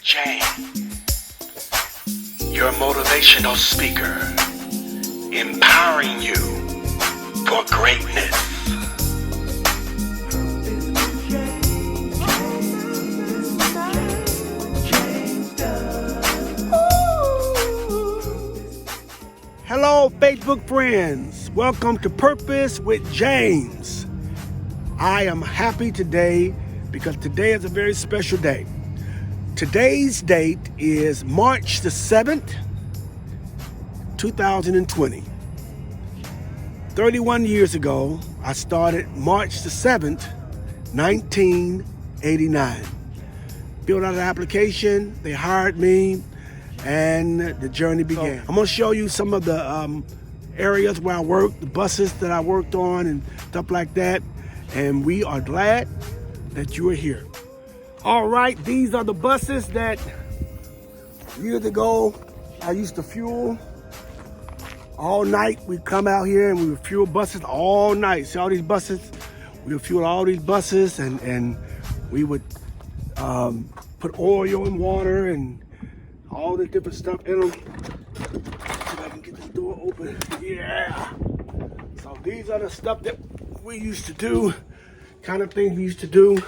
James, your motivational speaker, empowering you for greatness. Hello, Facebook friends. Welcome to Purpose with James. I am happy today because today is a very special day. Today's date is March the 7th, 2020. 31 years ago, I started March the 7th, 1989. Filled out an application, they hired me, and the journey began. I'm gonna show you some of the areas where I worked, the buses that I worked on and stuff like that. And we are glad that you are here. All right, these are the buses that years ago I used to fuel all night. We'd come out here and we would fuel buses all night. See all these buses? We would fuel all these buses and we would put oil and water and all the different stuff in them. See if I can get this door open. Yeah. So these are the stuff that we used to do, kind of things we used to do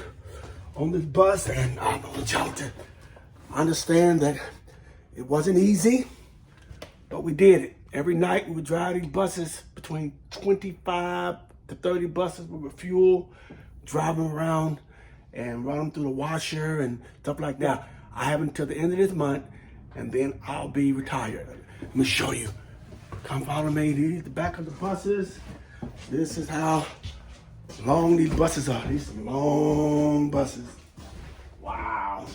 on this bus. And I want y'all to understand that it wasn't easy, but we did it. Every night we would drive these buses, between 25 to 30 buses. We would fuel, drive them around and run them through the washer and stuff like that. I have until the end of this month, and then I'll be retired. Let me show you. Come follow me. These are the back of the buses. This is how long these buses are. These are long buses. Wow.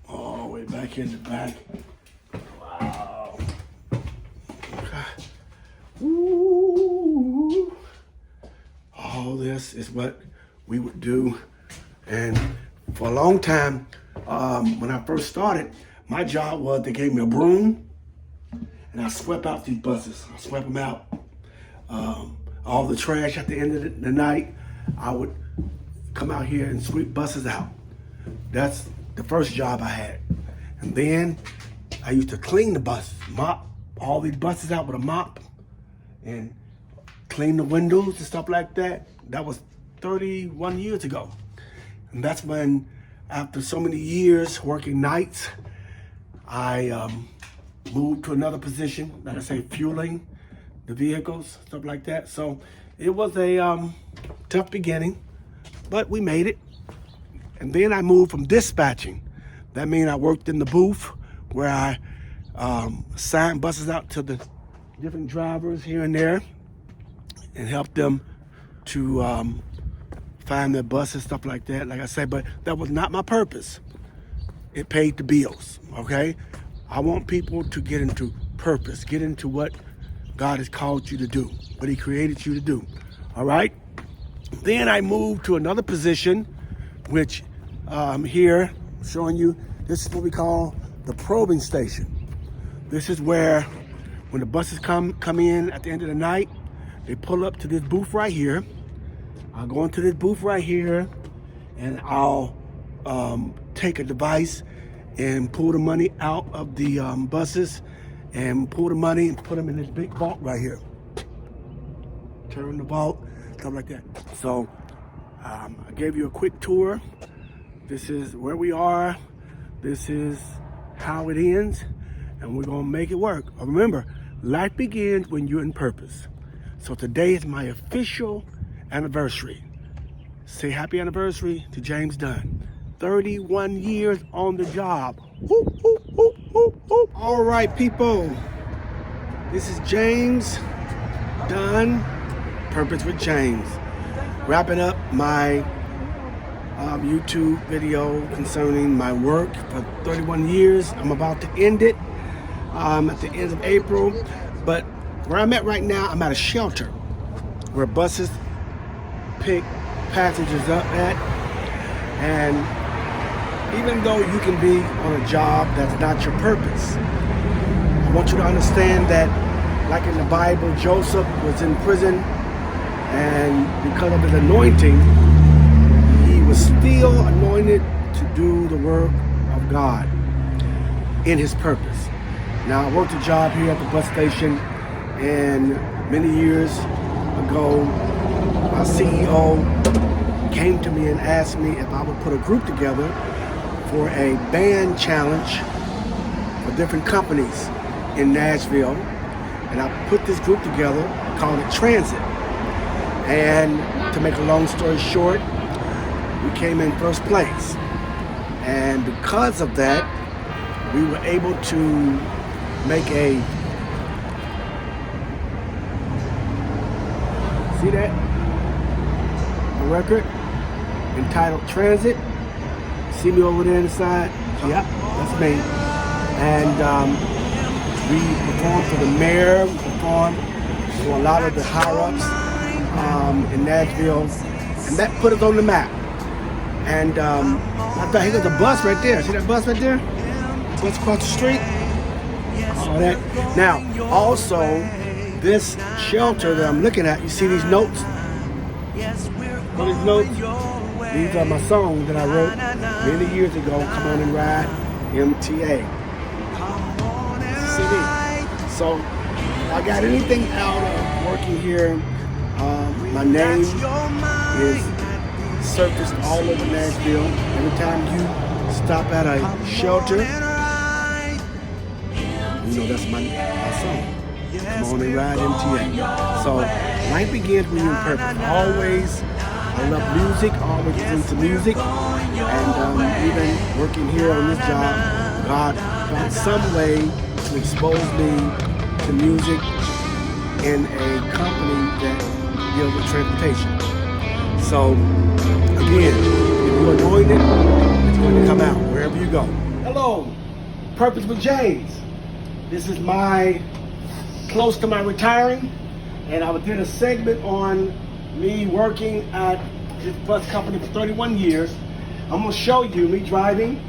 All the way back in the back. Wow. Okay. Ooh. All this is what we would do. And for a long time, when I first started, my job was they gave me a broom and I swept out these buses. I swept them out. All the trash at the end of the night, I would come out here and sweep buses out. That's the first job I had. And then I used to clean the buses, mop all these buses out with a mop and clean the windows and stuff like that. That was 31 years ago. And that's when, after so many years working nights, I moved to another position, like I say, fueling the vehicles, stuff like that. So it was a tough beginning, but we made it. And then I moved from dispatching. That means I worked in the booth where I assigned buses out to the different drivers here and there and helped them to find their buses, stuff like that, like I said, but that was not my purpose. It paid the bills, okay? I want people to get into purpose, get into what God has called you to do, what He created you to do, all right? Then I moved to another position, which here, showing you, this is what we call the probing station. This is where, when the buses come in at the end of the night, they pull up to this booth right here. I'll go into this booth right here, and I'll take a device and pull the money out of the buses and pull the money and put them in this big vault right here. Turn the vault, stuff like that. So I gave you a quick tour. This is where we are. This is how it ends, and we're gonna make it work. Remember, life begins when you're in purpose. So today is my official anniversary. Say happy anniversary to James Dunn. 31 years on the job. Whoop, whoop, whoop, whoop, whoop. All right, people. This is James Dunn, Purpose with James. Wrapping up my YouTube video concerning my work for 31 years. I'm about to end it at the end of April. But where I'm at right now, I'm at a shelter where buses pick passengers up at. And even though you can be on a job that's not your purpose, I want you to understand that, like in the Bible, Joseph was in prison, and because of his anointing, he was still anointed to do the work of God. in his purpose. Now, I worked a job here at the bus station, and many years ago, my CEO came to me and asked me if I would put a group together for a band challenge for different companies in Nashville. And I put this group together, called it Transit. And to make a long story short, we came in first place. And because of that, we were able to make a, see that? A record entitled Transit. See me over there inside? Yep, that's me. And we performed for the mayor, we performed for a lot of the higher-ups in Nashville, and that put us on the map. And I thought, here goes the bus right there. See that bus right there? Bus across the street? All that. Now, also, this shelter that I'm looking at, you see these notes? What are these notes? These are my songs that I wrote many years ago. Come on and ride, MTA. CD. So, I got anything out of working here. My name is surfaced all over Nashville. Every time you stop at a shelter, you know that's my song. Come on and ride, MTA. So life begins when you're in purpose. Always, I love music. Always into music, and even working here on this job, God found some way to expose me to music in a company that deals with transportation. So again, if you're anointed, it's going to come out wherever you go. Hello, Purpose with James. This is close to my retiring, and I did a segment on me working at this bus company for 31 years. I'm going to show you me driving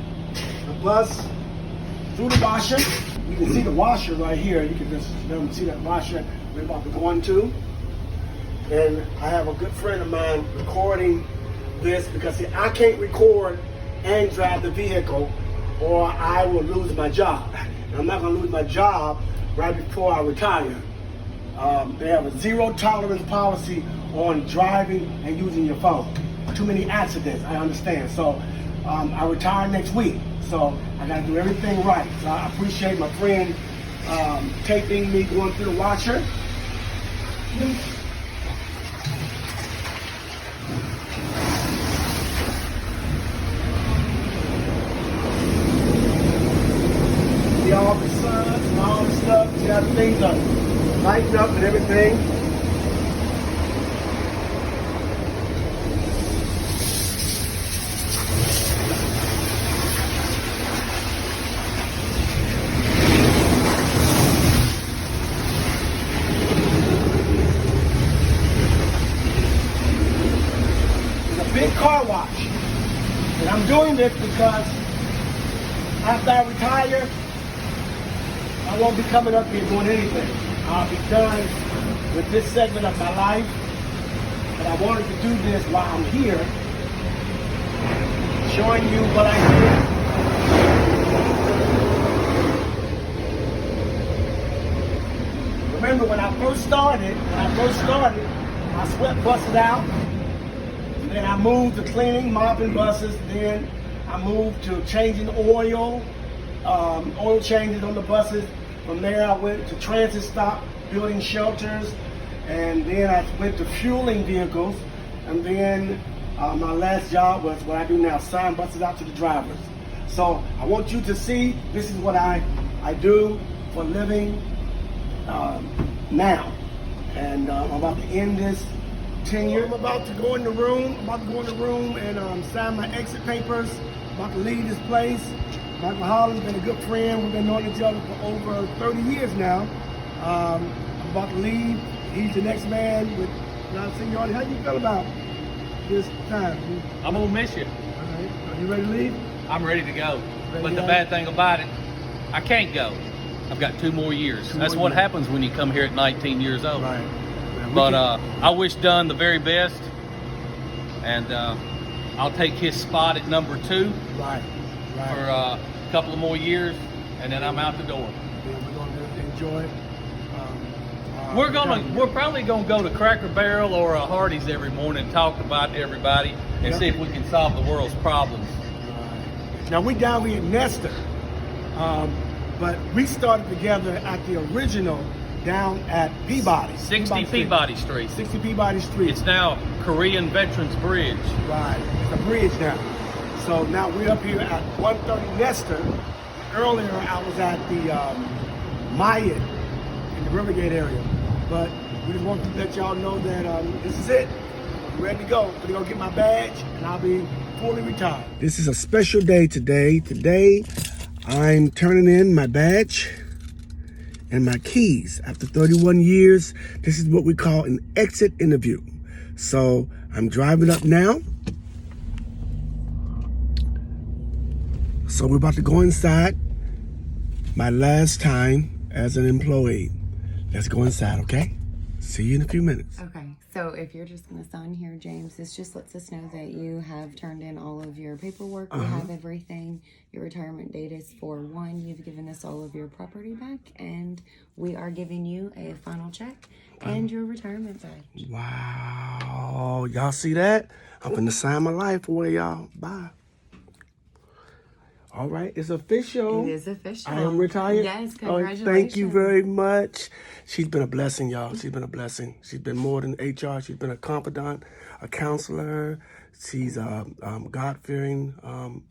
the bus through the washer. You can see the washer right here. You can just see that washer we're about to go into. And I have a good friend of mine recording this because see, I can't record and drive the vehicle or I will lose my job. And I'm not going to lose my job right before I retire. They have a zero tolerance policy on driving and using your phone. Too many accidents, I understand. So I retire next week. So I got to do everything right. So I appreciate my friend taping me going through the washer. See all the suns and all the stuff. See how the things are lighting up and everything. Big car wash. And I'm doing this because after I retire, I won't be coming up here doing anything. I'll be done with this segment of my life. But I wanted to do this while I'm here, showing you what I did. Remember when I first started, I swept buses out. Then I moved to cleaning, mopping buses. Then I moved to changing oil changes on the buses. From there, I went to transit stop, building shelters, and then I went to fueling vehicles. And then my last job was what I do now, sign buses out to the drivers. So I want you to see this is what I do for a living now. And I'm about to end this tenure. I'm about to go in the room. And sign my exit papers. I'm about to leave this place. Michael Holland's been a good friend. We've been knowing each other for over 30 years now. I'm about to leave. He's the next man with seniority. How do you feel about this time? I'm gonna miss you. All right. Are you ready to leave? I'm ready to go. Ready But to the go? bad thing about it, I can't go. I've got 2 more years. Two That's more what years. happens when you come here at 19 years old. Right. And we But can- I wish Dunn the very best, and I'll take his spot at number 2 right. for a couple of more years. and then I'm out the door. And we're going to enjoy We're probably gonna go to Cracker Barrel or a Hardee's every morning and talk about everybody and Yep. see if we can solve the world's problems. Now we down here in Nestor, but we started together at the original down at Peabody. 60 Peabody Street. 60 Peabody Street. It's now Korean Veterans Bridge. Right, it's a bridge now. So now we're up here at 130 Nestor. Earlier I was at the Mayan in the Rivergate area. But we just want to let y'all know that this is it. I'm ready to go. I'm gonna go get my badge and I'll be fully retired. This is a special day today. Today I'm turning in my badge and my keys. After 31 years, this is what we call an exit interview. So I'm driving up now. So we're about to go inside. My last time as an employee. Let's go inside, okay? See you in a few minutes. Okay, so if you're just gonna sign here, James, this just lets us know that you have turned in all of your paperwork. We have everything. Your retirement date is 4/1. You've given us all of your property back, and we are giving you a final check and your retirement badge. Wow, y'all see that? I'm finna sign my life away, y'all. Bye. All right, it's official. It is official. I am retired. Yes, Oh, congratulations. thank you very much. She's been a blessing, y'all. She's been a blessing. She's been more than HR. She's been a confidant, a counselor. She's a God-fearing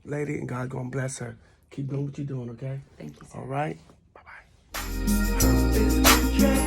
lady, and God gonna bless her. Keep doing what you're doing, okay? Thank you, sir. All right? Bye-bye.